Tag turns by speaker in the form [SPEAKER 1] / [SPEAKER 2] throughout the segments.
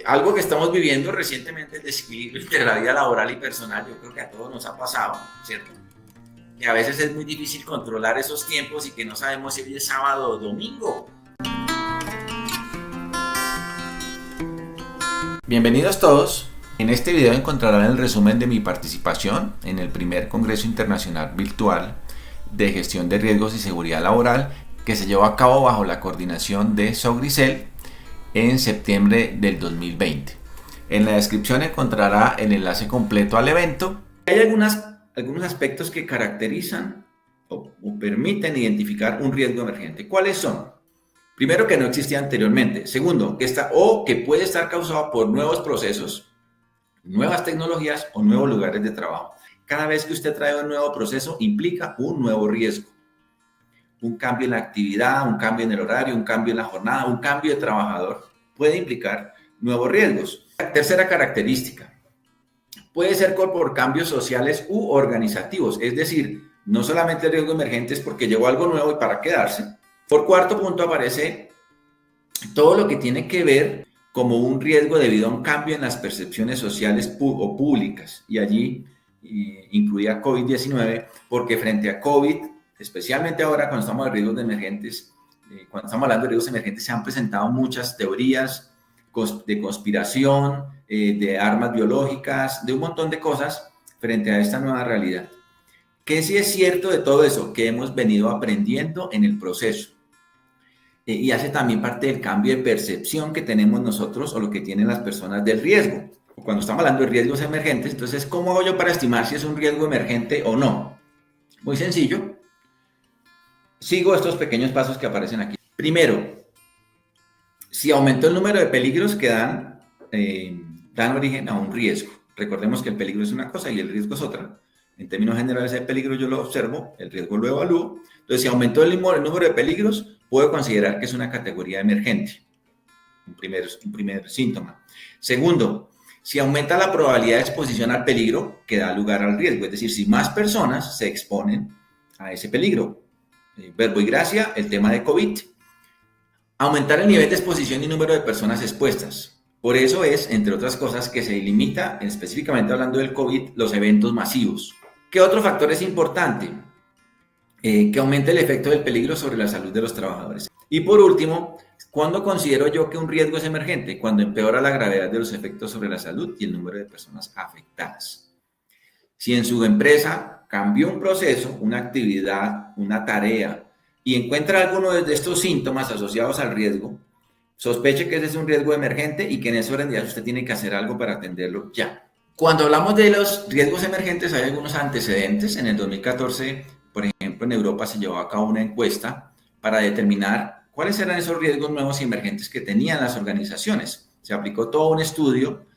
[SPEAKER 1] Algo que estamos viviendo recientemente es el desequilibrio entre la vida laboral y personal. Yo creo que a todos nos ha pasado, ¿cierto? Que a veces es muy difícil controlar esos tiempos y que no sabemos si hoy es sábado o domingo. Bienvenidos todos. En este video encontrarán el resumen de mi participación en el primer Congreso Internacional Virtual de Gestión de Riesgos y Seguridad Laboral que se llevó a cabo bajo la coordinación de Sogrisel en septiembre del 2020. En la descripción encontrará el enlace completo al evento. Hay algunos aspectos que caracterizan o permiten identificar un riesgo emergente. ¿Cuáles son? Primero, que no existía anteriormente. Segundo, que puede estar causado por nuevos procesos, nuevas tecnologías o nuevos lugares de trabajo. Cada vez que usted trae un nuevo proceso implica un nuevo riesgo. Un cambio en la actividad, un cambio en el horario, un cambio en la jornada, un cambio de trabajador puede implicar nuevos riesgos. Tercera característica, puede ser por cambios sociales u organizativos, es decir, no solamente el riesgo emergente es porque llegó algo nuevo y para quedarse. Por cuarto punto aparece todo lo que tiene que ver como un riesgo debido a un cambio en las percepciones sociales o públicas, y allí incluía COVID-19, porque frente a COVID, especialmente ahora cuando estamos de riesgos emergentes, cuando estamos hablando de riesgos emergentes, se han presentado muchas teorías de conspiración, de armas biológicas, de un montón de cosas frente a esta nueva realidad. ¿Qué sí es cierto de todo eso? Que hemos venido aprendiendo en el proceso. Y hace también parte del cambio de percepción que tenemos nosotros o lo que tienen las personas del riesgo. Cuando estamos hablando de riesgos emergentes, entonces, ¿cómo hago yo para estimar si es un riesgo emergente o no? Muy sencillo. Sigo estos pequeños pasos que aparecen aquí. Primero, si aumentó el número de peligros que dan origen a un riesgo. Recordemos que el peligro es una cosa y el riesgo es otra. En términos generales, el peligro yo lo observo, el riesgo lo evalúo. Entonces, si aumentó el número de peligros, puedo considerar que es una categoría emergente. Un primer síntoma. Segundo, si aumenta la probabilidad de exposición al peligro que da lugar al riesgo, es decir, si más personas se exponen a ese peligro. Verbo y gracia, el tema de COVID. Aumentar el nivel de exposición y número de personas expuestas. Por eso es, entre otras cosas, que se limita, específicamente hablando del COVID, los eventos masivos. ¿Qué otro factor es importante? Que aumente el efecto del peligro sobre la salud de los trabajadores. Y por último, ¿cuándo considero yo que un riesgo es emergente? Cuando empeora la gravedad de los efectos sobre la salud y el número de personas afectadas. Si en su empresa cambió un proceso, una actividad, una tarea, y encuentra alguno de estos síntomas asociados al riesgo, sospeche que ese es un riesgo emergente y que en ese orden de días usted tiene que hacer algo para atenderlo ya. Cuando hablamos de los riesgos emergentes, hay algunos antecedentes. En el 2014, por ejemplo, en Europa se llevó a cabo una encuesta para determinar cuáles eran esos riesgos nuevos y emergentes que tenían las organizaciones. Se aplicó todo un estudio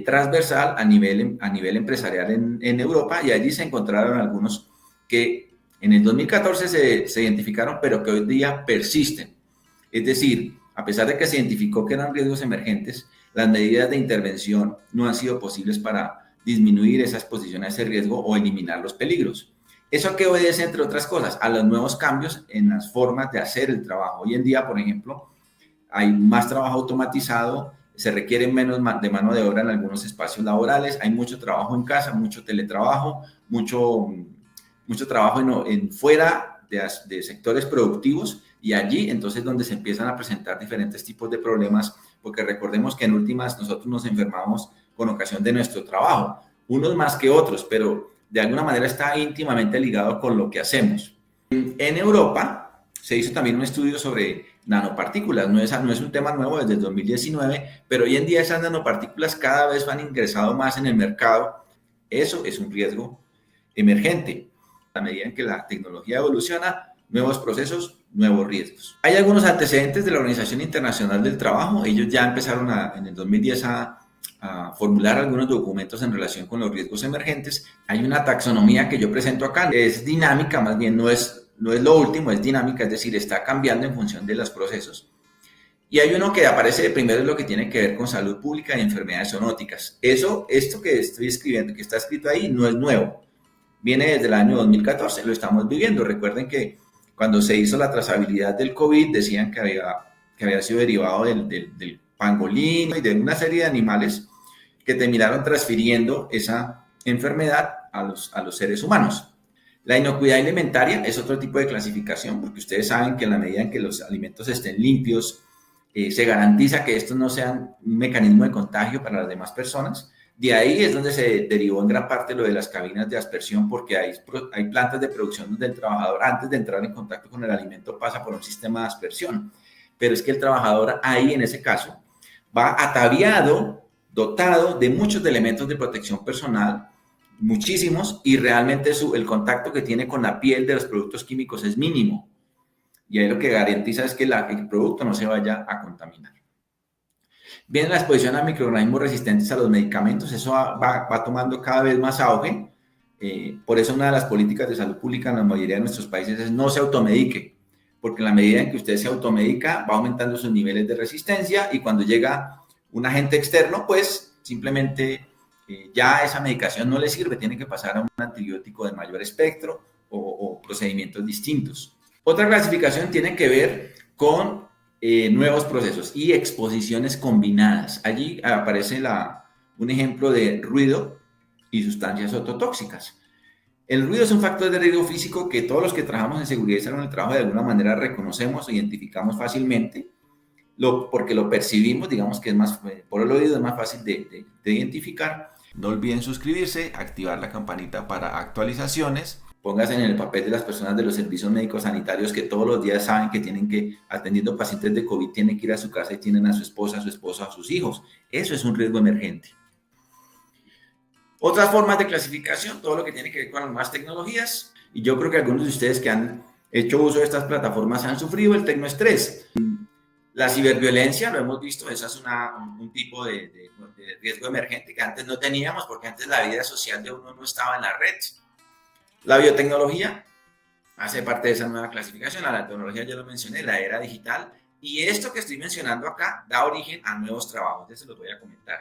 [SPEAKER 1] transversal a nivel empresarial en Europa, y allí se encontraron algunos que en el 2014 se identificaron, pero que hoy día persisten. Es decir, a pesar de que se identificó que eran riesgos emergentes, las medidas de intervención no han sido posibles para disminuir esa exposición a ese riesgo o eliminar los peligros. ¿Eso a qué obedece, entre otras cosas? A los nuevos cambios en las formas de hacer el trabajo. Hoy en día, por ejemplo, hay más trabajo automatizado, se requiere menos de mano de obra en algunos espacios laborales, hay mucho trabajo en casa, mucho teletrabajo, mucho trabajo fuera de sectores productivos, y allí entonces donde se empiezan a presentar diferentes tipos de problemas, porque recordemos que en últimas nosotros nos enfermamos con ocasión de nuestro trabajo, unos más que otros, pero de alguna manera está íntimamente ligado con lo que hacemos. En Europa se hizo también un estudio sobre nanopartículas. No es un tema nuevo desde el 2019, pero hoy en día esas nanopartículas cada vez van ingresando más en el mercado. Eso es un riesgo emergente. A medida en que la tecnología evoluciona, nuevos procesos, nuevos riesgos. Hay algunos antecedentes de la Organización Internacional del Trabajo. Ellos ya empezaron en el 2010 a formular algunos documentos en relación con los riesgos emergentes. Hay una taxonomía que yo presento acá. Es dinámica, más bien no es lo último, es dinámica, es decir, está cambiando en función de los procesos. Y hay uno que aparece de primero, es lo que tiene que ver con salud pública y enfermedades zoonóticas. Esto que estoy escribiendo, que está escrito ahí, no es nuevo. Viene desde el año 2014, lo estamos viviendo. Recuerden que cuando se hizo la trazabilidad del COVID, decían que había sido derivado del pangolín y de una serie de animales que terminaron transfiriendo esa enfermedad a los seres humanos. La inocuidad alimentaria es otro tipo de clasificación, porque ustedes saben que en la medida en que los alimentos estén limpios, se garantiza que estos no sean un mecanismo de contagio para las demás personas. De ahí es donde se derivó en gran parte lo de las cabinas de aspersión, porque hay plantas de producción donde el trabajador, antes de entrar en contacto con el alimento, pasa por un sistema de aspersión. Pero es que el trabajador ahí, en ese caso, va ataviado, dotado de muchos elementos de protección personal, muchísimos, y realmente el contacto que tiene con la piel de los productos químicos es mínimo. Y ahí lo que garantiza es que el producto no se vaya a contaminar. Bien, la exposición a microorganismos resistentes a los medicamentos, eso va tomando cada vez más auge. Por eso una de las políticas de salud pública en la mayoría de nuestros países es no se automedique, porque en la medida en que usted se automedica va aumentando sus niveles de resistencia y cuando llega un agente externo, pues simplemente ya esa medicación no le sirve, tiene que pasar a un antibiótico de mayor espectro o procedimientos distintos. Otra clasificación tiene que ver con nuevos procesos y exposiciones combinadas. Allí aparece un ejemplo de ruido y sustancias ototóxicas. El ruido es un factor de riesgo físico que todos los que trabajamos en seguridad y salud en el trabajo de alguna manera reconocemos o identificamos fácilmente, porque lo percibimos, digamos que es más, por el oído es más fácil de identificar. No olviden suscribirse, activar la campanita para actualizaciones. Póngase en el papel de las personas de los servicios médicos sanitarios que todos los días saben que tienen que, atendiendo pacientes de COVID, tienen que ir a su casa y tienen a su esposa, a sus hijos. Eso es un riesgo emergente. Otras formas de clasificación, todo lo que tiene que ver con las nuevas tecnologías. Y yo creo que algunos de ustedes que han hecho uso de estas plataformas han sufrido el tecnoestrés. La ciberviolencia, lo hemos visto, esa es un tipo de riesgo emergente que antes no teníamos porque antes la vida social de uno no estaba en la red. La biotecnología hace parte de esa nueva clasificación, la tecnología ya lo mencioné, la era digital, y esto que estoy mencionando acá da origen a nuevos trabajos, ya se los voy a comentar.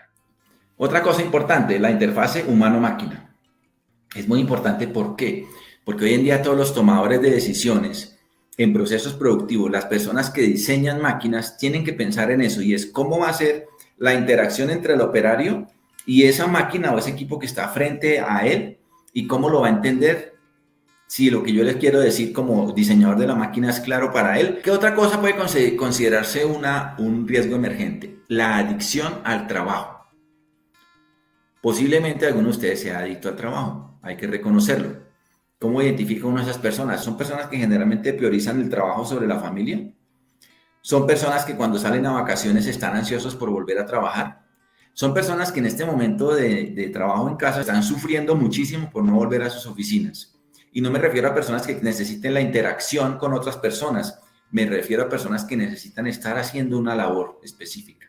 [SPEAKER 1] Otra cosa importante, la interfase humano-máquina. Es muy importante, ¿por qué? Porque hoy en día todos los tomadores de decisiones en procesos productivos, las personas que diseñan máquinas, tienen que pensar en eso, y es cómo va a ser la interacción entre el operario y esa máquina o ese equipo que está frente a él, y cómo lo va a entender, si lo que yo les quiero decir como diseñador de la máquina es claro para él. ¿Qué otra cosa puede considerarse un riesgo emergente? La adicción al trabajo. Posiblemente alguno de ustedes sea adicto al trabajo, hay que reconocerlo. ¿Cómo identifica uno a esas personas? Son personas que generalmente priorizan el trabajo sobre la familia. Son personas que cuando salen a vacaciones están ansiosos por volver a trabajar. Son personas que en este momento de trabajo en casa están sufriendo muchísimo por no volver a sus oficinas. Y no me refiero a personas que necesiten la interacción con otras personas, me refiero a personas que necesitan estar haciendo una labor específica,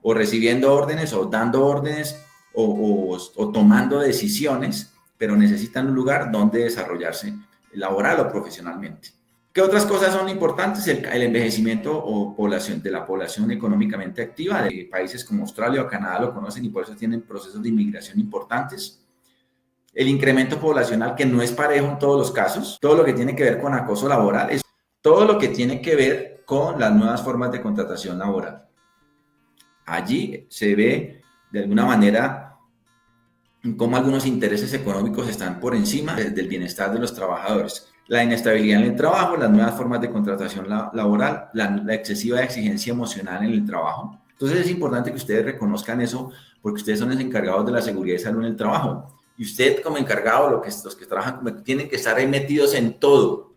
[SPEAKER 1] o recibiendo órdenes, o dando órdenes, o tomando decisiones, pero necesitan un lugar donde desarrollarse laboral o profesionalmente. ¿Qué otras cosas son importantes? El envejecimiento de la población económicamente activa. De países como Australia o Canadá lo conocen y por eso tienen procesos de inmigración importantes. El incremento poblacional que no es parejo en todos los casos. Todo lo que tiene que ver con acoso laboral. Todo lo que tiene que ver con las nuevas formas de contratación laboral. Allí se ve de alguna manera cómo algunos intereses económicos están por encima del bienestar de los trabajadores. La inestabilidad en el trabajo, las nuevas formas de contratación laboral, la excesiva exigencia emocional en el trabajo. Entonces es importante que ustedes reconozcan eso porque ustedes son los encargados de la seguridad y salud en el trabajo. Y usted como encargado, los que trabajan, tienen que estar ahí metidos en todos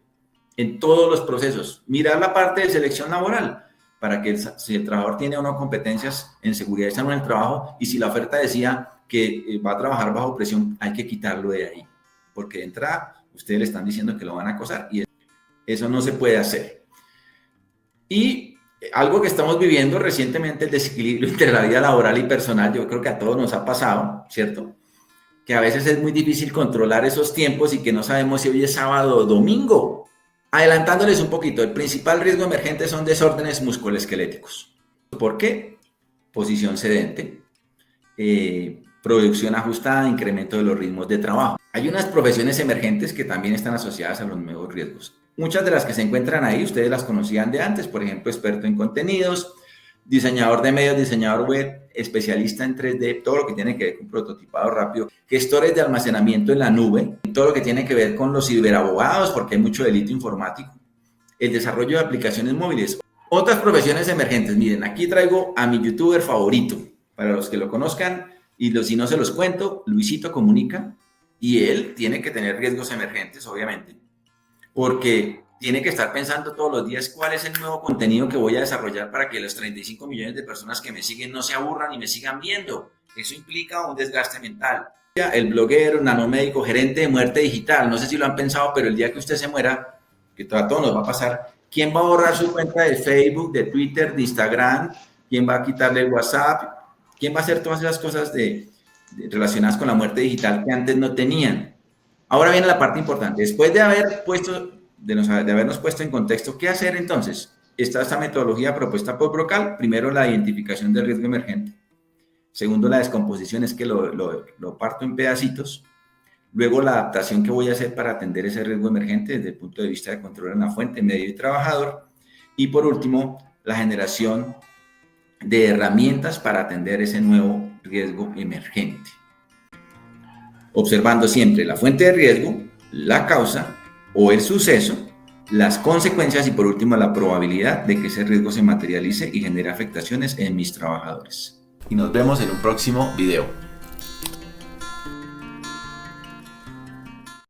[SPEAKER 1] los procesos. Mirar la parte de selección laboral para que si el trabajador tiene o no competencias en seguridad y salud en el trabajo, y si la oferta decía que va a trabajar bajo presión, hay que quitarlo de ahí. Porque de entrada ustedes le están diciendo que lo van a acosar y eso no se puede hacer. Y algo que estamos viviendo recientemente, el desequilibrio entre la vida laboral y personal, yo creo que a todos nos ha pasado, ¿cierto? Que a veces es muy difícil controlar esos tiempos y que no sabemos si hoy es sábado o domingo. Adelantándoles un poquito, el principal riesgo emergente son desórdenes musculoesqueléticos. ¿Por qué? Posición sedente, producción ajustada, incremento de los ritmos de trabajo. Hay unas profesiones emergentes que también están asociadas a los nuevos riesgos. Muchas de las que se encuentran ahí, ustedes las conocían de antes, por ejemplo, experto en contenidos, diseñador de medios, diseñador web, especialista en 3D, todo lo que tiene que ver con prototipado rápido, gestores de almacenamiento en la nube, todo lo que tiene que ver con los ciberabogados, porque hay mucho delito informático, el desarrollo de aplicaciones móviles. Otras profesiones emergentes, miren, aquí traigo a mi youtuber favorito, para los que lo conozcan, y si no se los cuento, Luisito Comunica, y él tiene que tener riesgos emergentes, obviamente, porque tiene que estar pensando todos los días cuál es el nuevo contenido que voy a desarrollar para que los 35 millones de personas que me siguen no se aburran y me sigan viendo. Eso implica un desgaste mental. El bloguero, nanomédico, gerente de muerte digital, no sé si lo han pensado, pero el día que usted se muera, que a todos nos va a pasar, ¿quién va a borrar su cuenta de Facebook, de Twitter, de Instagram? ¿Quién va a quitarle el WhatsApp? ¿Quién va a hacer todas esas cosas relacionadas con la muerte digital que antes no tenían? Ahora viene la parte importante. Después de habernos puesto en contexto, ¿qué hacer entonces? Está esta metodología propuesta por Brocal. Primero, la identificación del riesgo emergente. Segundo, la descomposición, es que lo parto en pedacitos. Luego, la adaptación que voy a hacer para atender ese riesgo emergente desde el punto de vista de control en la fuente, medio y trabajador. Y por último, la generación de herramientas para atender ese nuevo riesgo emergente, observando siempre la fuente de riesgo, la causa o el suceso, las consecuencias y por último la probabilidad de que ese riesgo se materialice y genere afectaciones en mis trabajadores. Y nos vemos en un próximo video.